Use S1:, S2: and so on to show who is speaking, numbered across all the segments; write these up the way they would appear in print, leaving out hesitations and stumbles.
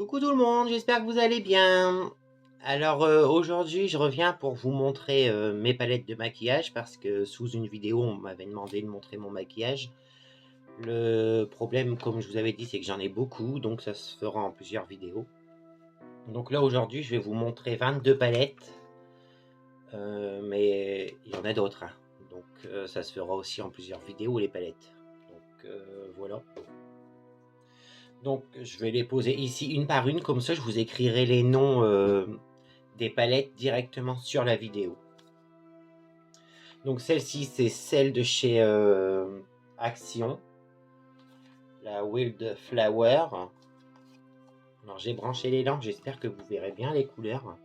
S1: Coucou tout le monde, j'espère que vous allez bien. Alors aujourd'hui, je reviens pour vous montrer mes palettes de maquillage parce que sous une vidéo, on m'avait demandé de montrer mon maquillage. Le problème, comme je vous avais dit, c'est que j'en ai beaucoup, donc ça se fera en plusieurs vidéos. Donc là, aujourd'hui, je vais vous montrer 22 palettes, mais il y en a d'autres, hein. Donc ça se fera aussi en plusieurs vidéos, les palettes. Donc voilà. Donc je vais les poser ici une par une, comme ça je vous écrirai les noms des palettes directement sur la vidéo. Donc celle-ci c'est celle de chez Action, la Wild Flower. Alors j'ai branché les lampes, j'espère que vous verrez bien les couleurs.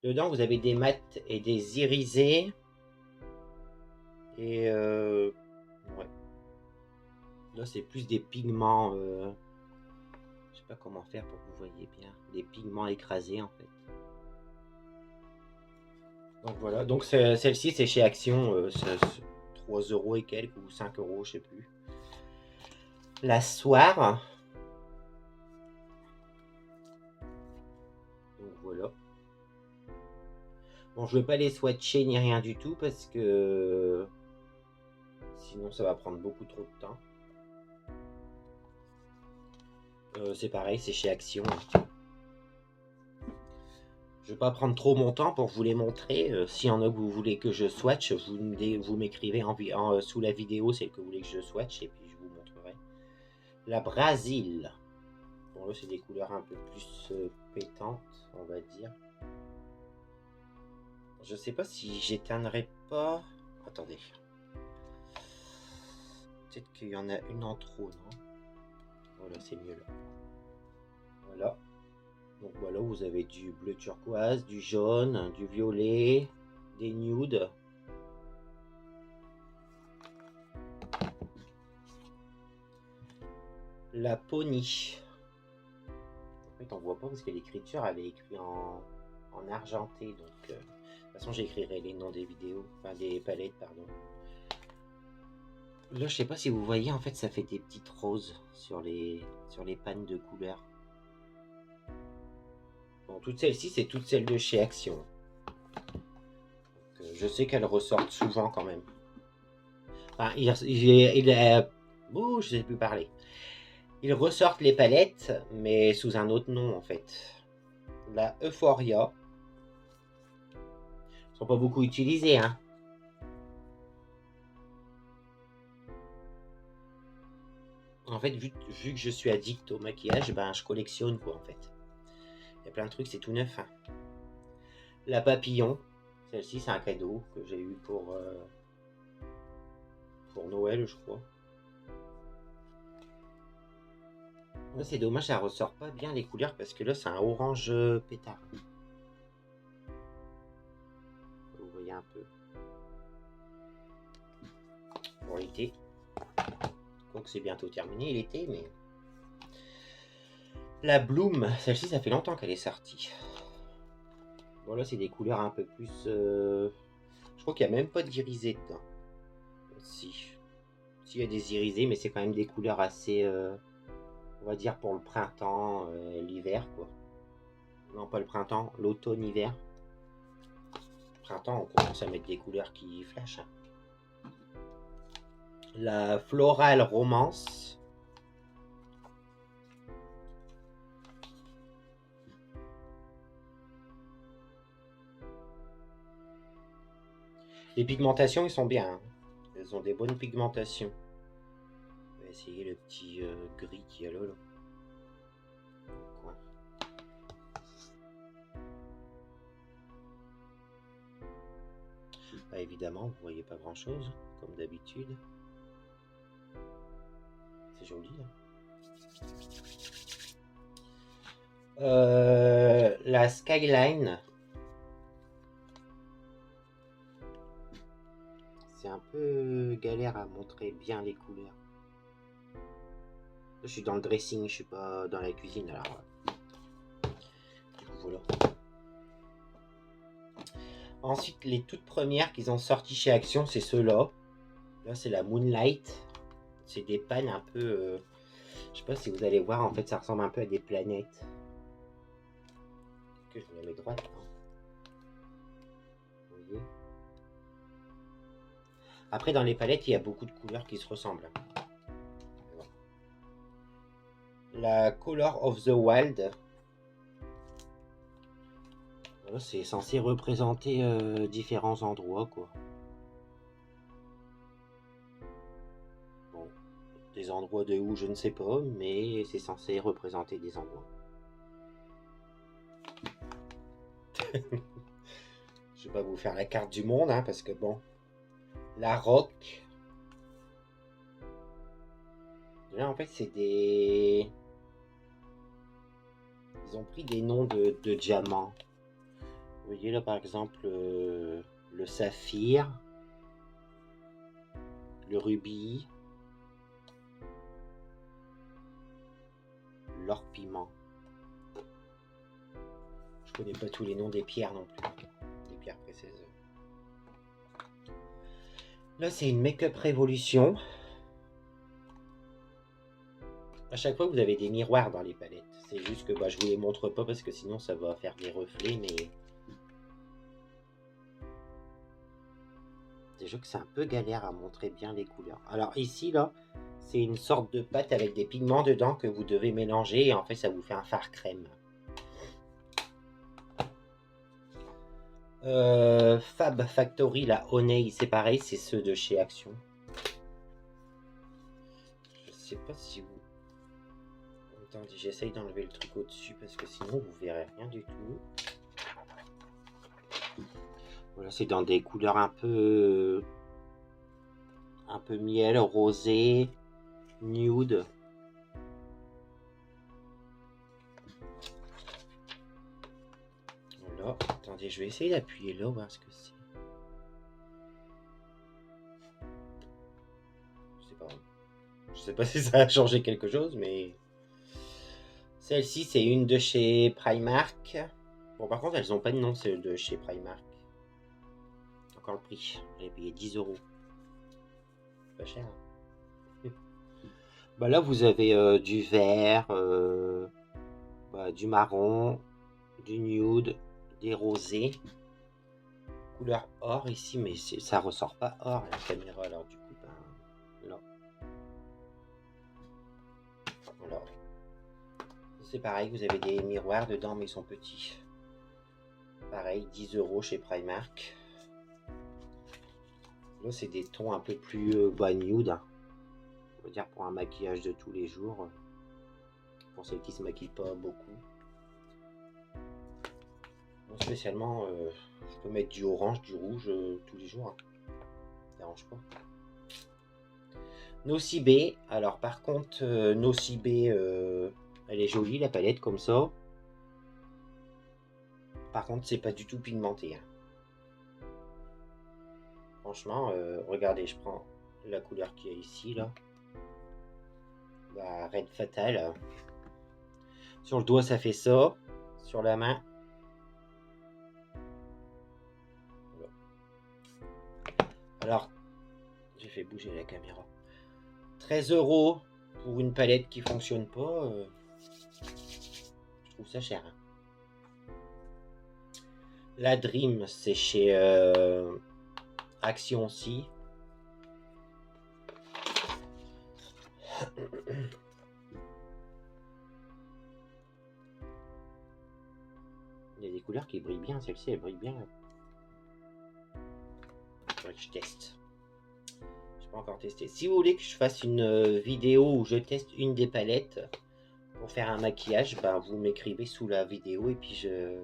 S1: Dedans vous avez des mats et des irisés. Et ouais. Là c'est plus des pigments, je sais pas comment faire pour que vous voyez bien, des pigments écrasés en fait. Donc voilà, donc celle-ci c'est chez Action, c'est 3 € et quelques ou 5 €, je sais plus. La Soir. Donc voilà. Bon, je ne vais pas les swatcher ni rien du tout parce que sinon ça va prendre beaucoup trop de temps. C'est pareil, c'est chez Action. Je ne vais pas prendre trop mon temps pour vous les montrer. S'il y en a que vous voulez que je swatch, vous m'écrivez sous la vidéo celle que vous voulez que je swatch et puis je vous montrerai. La Brésil. Bon là c'est des couleurs un peu plus pétantes, on va dire. Je sais pas si j'éteindrai pas. Attendez. Peut-être qu'il y en a une en trop, non? Voilà, c'est mieux là. Voilà. Donc voilà, vous avez du bleu turquoise, du jaune, du violet, des nudes. La Pony. En fait, on voit pas parce que l'écriture elle est écrite en argenté. Donc, de toute façon, j'écrirai les noms des vidéos, enfin des palettes, pardon. Là, je sais pas si vous voyez, en fait, ça fait des petites roses sur les pannes de couleurs. Bon, toutes celles-ci, c'est toutes celles de chez Action. Donc, je sais qu'elles ressortent souvent quand même. Enfin, je sais plus parler. Ils ressortent les palettes, mais sous un autre nom en fait. La Euphoria. Ils sont pas beaucoup utilisés, hein. En fait, vu que je suis addict au maquillage, ben je collectionne quoi en fait. Il y a plein de trucs, c'est tout neuf, hein. La Papillon. Celle-ci, c'est un cadeau que j'ai eu pour Noël, je crois. Là, c'est dommage, ça ressort pas bien les couleurs parce que là, c'est un orange pétard. Vous voyez un peu. Pour l'été. Donc c'est bientôt terminé l'été, mais... La Bloom, celle-ci, ça fait longtemps qu'elle est sortie. Bon, là, c'est des couleurs un peu plus... Je crois qu'il n'y a même pas d'irisé dedans. Si. Il y a des irisés, mais c'est quand même des couleurs assez... on va dire pour le printemps, l'hiver, quoi. Non, pas le printemps, l'automne-hiver. Printemps, on commence à mettre des couleurs qui flashent. La Floral Romance. Les pigmentations, ils sont bien, hein. Elles ont des bonnes pigmentations. On va essayer le petit gris qu'il y a là. Ouais. Bah, évidemment, vous voyez pas grand chose, comme d'habitude. C'est joli, hein. La Skyline. C'est un peu galère à montrer bien les couleurs. Je suis dans le dressing, je suis pas dans la cuisine, alors du coup voilà. Ensuite, les toutes premières qu'ils ont sorties chez Action, c'est ceux-là. Là, c'est la Moonlight. c'est des pannes un peu... je sais pas si vous allez voir, en fait, ça ressemble un peu à des planètes. Que je me la mets droite, hein. Vous voyez? Après, dans les palettes, il y a beaucoup de couleurs qui se ressemblent. Voilà. La Color of the Wild. Voilà, c'est censé représenter différents endroits, quoi. Bon, des endroits de où, je ne sais pas, mais c'est censé représenter des endroits. Je vais pas vous faire la carte du monde, hein, parce que bon, la rock. Là, en fait, c'est des... Ils ont pris des noms de diamants. Vous voyez là, par exemple, le saphir, le rubis, l'or piment. Je connais pas tous les noms des pierres non plus, des pierres précieuses. Là, c'est une Make-up Révolution. À chaque fois, vous avez des miroirs dans les palettes. C'est juste que bah, je vous les montre pas parce que sinon, ça va faire des reflets, mais... Déjà que c'est un peu galère à montrer bien les couleurs. Alors ici, là, c'est une sorte de pâte avec des pigments dedans que vous devez mélanger et en fait, ça vous fait un fard crème. Fab Factory, la Honey, c'est pareil, c'est ceux de chez Action. Je sais pas si vous... Attendez, j'essaye d'enlever le truc au-dessus parce que sinon vous verrez rien du tout. Voilà, c'est dans des couleurs un peu miel, rosé, nude. Voilà, attendez, je vais essayer d'appuyer là, voir ce que c'est. Je sais pas si ça a changé quelque chose, mais... Celle-ci, c'est une de chez Primark. Bon, par contre, elles ont pas de nom, celles de chez Primark. Encore le prix. J'ai payé 10 €. Pas cher. Hein. Bah là, vous avez du vert, du marron, du nude, des rosés. Couleur or ici, mais ça ressort pas or à la caméra, alors du coup, ben, là. Voilà. C'est pareil, vous avez des miroirs dedans, mais ils sont petits. Pareil, 10 € chez Primark. Là, c'est des tons un peu plus nude. On va dire pour un maquillage de tous les jours. Pour celles qui se maquillent pas beaucoup. Non, spécialement, je peux mettre du orange, du rouge tous les jours. Hein. Ça dérange pas. Nocibé. Alors, par contre, Nocibé, elle est jolie, la palette, comme ça. Par contre, c'est pas du tout pigmenté. Hein. Franchement, regardez, je prends la couleur qu'il y a ici, là. Bah, Red Fatal. Sur le doigt, ça fait ça. Sur la main. Voilà. Alors, j'ai fait bouger la caméra. 13 € pour une palette qui fonctionne pas. Je trouve ça cher. Hein. La Dream, c'est chez Action aussi. Il y a des couleurs qui brillent bien. Celle-ci, elle brille bien. Il faudrait que je teste. Je n'ai pas encore testé. Si vous voulez que je fasse une vidéo où je teste une des palettes pour faire un maquillage, bah, vous m'écrivez sous la vidéo et puis je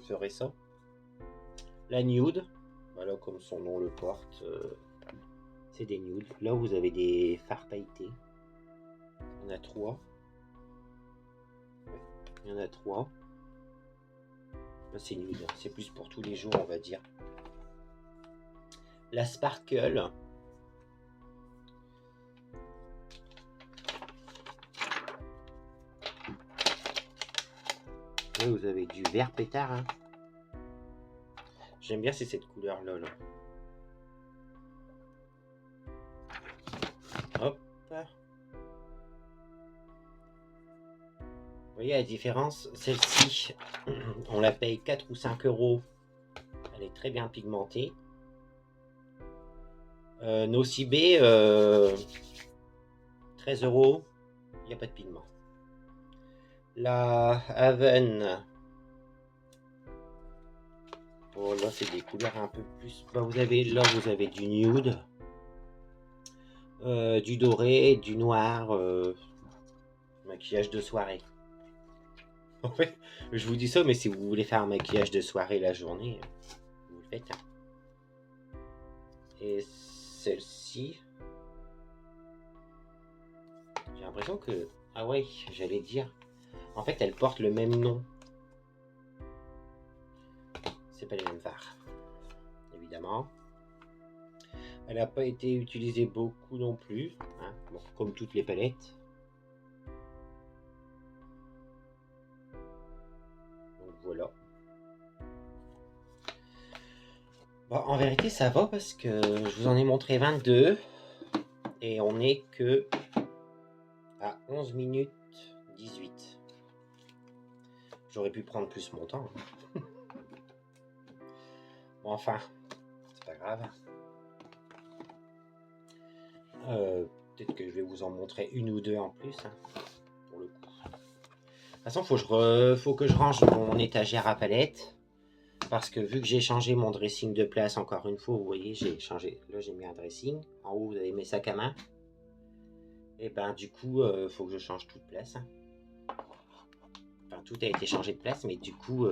S1: ferai ça. La nude, voilà comme son nom le porte, c'est des nudes. Là vous avez des fards pailletés. Il y en a 3. Ouais, il y en a 3. Là c'est nude, c'est plus pour tous les jours on va dire. La Sparkle. Là vous avez du vert pétard. Hein. J'aime bien c'est cette couleur là. Hop. voyez la différence? Celle-ci, on la paye 4 ou 5 euros. Elle est très bien pigmentée. Nocibé, 13 euros. Il n'y a pas de pigment. La Haven. Bon, là, c'est des couleurs un peu plus. Bah, vous avez du nude, du doré, du noir, maquillage de soirée. En fait, je vous dis ça, mais si vous voulez faire un maquillage de soirée la journée, vous le faites. Et celle-ci, j'ai l'impression que... Ah ouais, j'allais dire. En fait, elle porte le même nom. C'est pas les mêmes fards, évidemment. Elle n'a pas été utilisée beaucoup non plus, hein, bon, comme toutes les palettes. Donc voilà. Bon, en vérité, ça va parce que je vous en ai montré 22 et on est que à 11 minutes 18. J'aurais pu prendre plus mon temps. Bon, enfin, c'est pas grave. Peut-être que je vais vous en montrer une ou deux en plus, hein, pour le coup. De toute façon, faut que je range mon étagère à palettes. Parce que vu que j'ai changé mon dressing de place encore une fois, vous voyez, j'ai changé. Là, j'ai mis un dressing. En haut, vous avez mes sacs à main. Et ben, du coup, faut que je change toute place. Hein. Enfin, tout a été changé de place, mais du coup,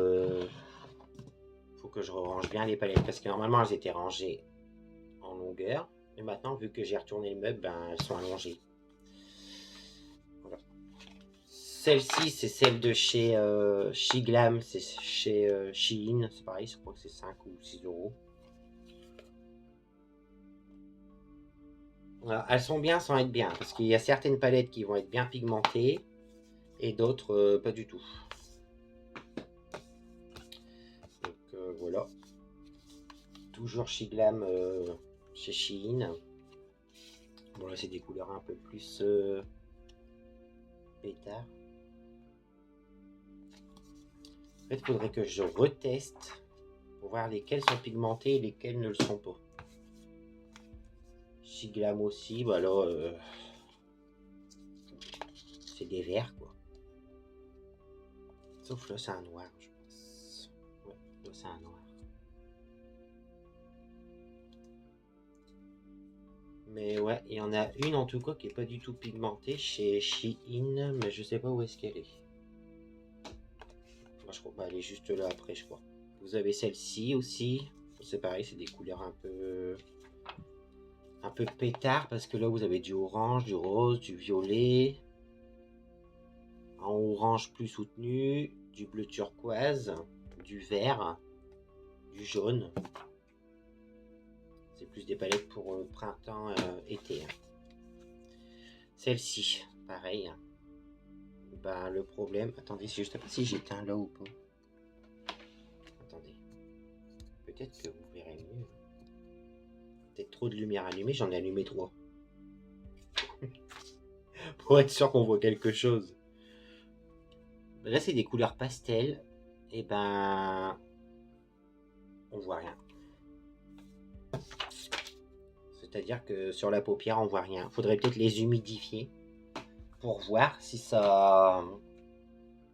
S1: faut que je range bien les palettes. Parce que normalement, elles étaient rangées en longueur. Et maintenant, vu que j'ai retourné le meuble, ben, elles sont allongées. Voilà. Celle-ci, c'est celle de chez Shiglam, c'est chez Shein, c'est pareil, je crois que c'est 5 ou 6 euros. Alors, elles sont bien sans être bien, parce qu'il y a certaines palettes qui vont être bien pigmentées et d'autres pas du tout. Donc voilà. Toujours Shiglam chez Shein. Bon là c'est des couleurs un peu plus pétard. En fait, il faudrait que je reteste pour voir lesquelles sont pigmentées et lesquelles ne le sont pas. Shiglam aussi, bah là, c'est des verts quoi. Sauf là, c'est un noir, je pense. Ouais, là, c'est un noir. Mais ouais, il y en a une en tout cas qui est pas du tout pigmentée chez Shein, mais je sais pas où est-ce qu'elle est. Moi, je crois, bah, elle est juste là après, je crois. Vous avez celle-ci aussi. C'est pareil, c'est des couleurs un peu pétard parce que là vous avez du orange, du rose, du violet, un orange plus soutenu, du bleu turquoise, du vert, du jaune. C'est plus des palettes pour printemps, été. Hein. Celle-ci, pareil. Ben, le problème, attendez, je sais pas si j'éteins là ou pas. Attendez, peut-être que vous verrez mieux. Peut-être trop de lumière allumée, j'en ai allumé 3. Pour être sûr qu'on voit quelque chose. Là, c'est des couleurs pastel. Et ben, on voit rien. C'est-à-dire que sur la paupière, on voit rien. Faudrait peut-être les humidifier pour voir si ça,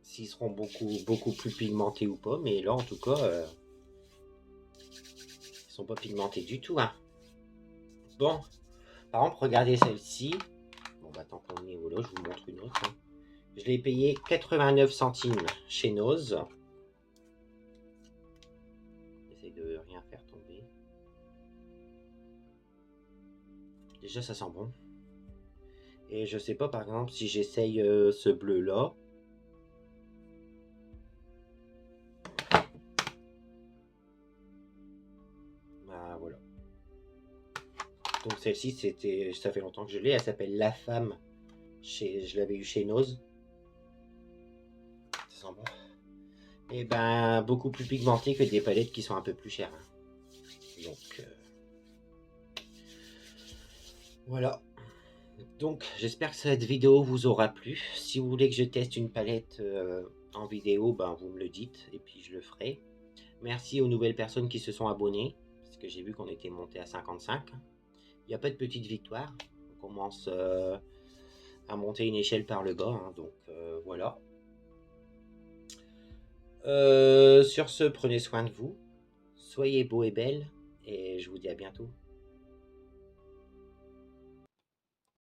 S1: s'ils seront beaucoup plus pigmentés ou pas. Mais là, en tout cas, ils sont pas pigmentés du tout. Hein. Bon, par exemple, regardez celle-ci. Bon, bah tant qu'on est là, je vous montre une autre. Hein. Je l'ai payé 89 centimes chez Nose. J'essaie de rien faire tomber. Déjà, ça sent bon. Et je sais pas, par exemple, si j'essaye ce bleu-là. Bah voilà. Donc celle-ci, ça fait longtemps que je l'ai. Elle s'appelle La Femme. Je l'avais eu chez Nose. Ça sent bon. Et ben, beaucoup plus pigmenté que des palettes qui sont un peu plus chères. Hein. Donc, voilà. Donc j'espère que cette vidéo vous aura plu. Si vous voulez que je teste une palette en vidéo, ben, vous me le dites et puis je le ferai. Merci aux nouvelles personnes qui se sont abonnées, parce que j'ai vu qu'on était monté à 55. Il n'y a pas de petite victoire. On commence à monter une échelle par le bas, hein, donc voilà. Sur ce, prenez soin de vous, soyez beaux et belles, et je vous dis à bientôt.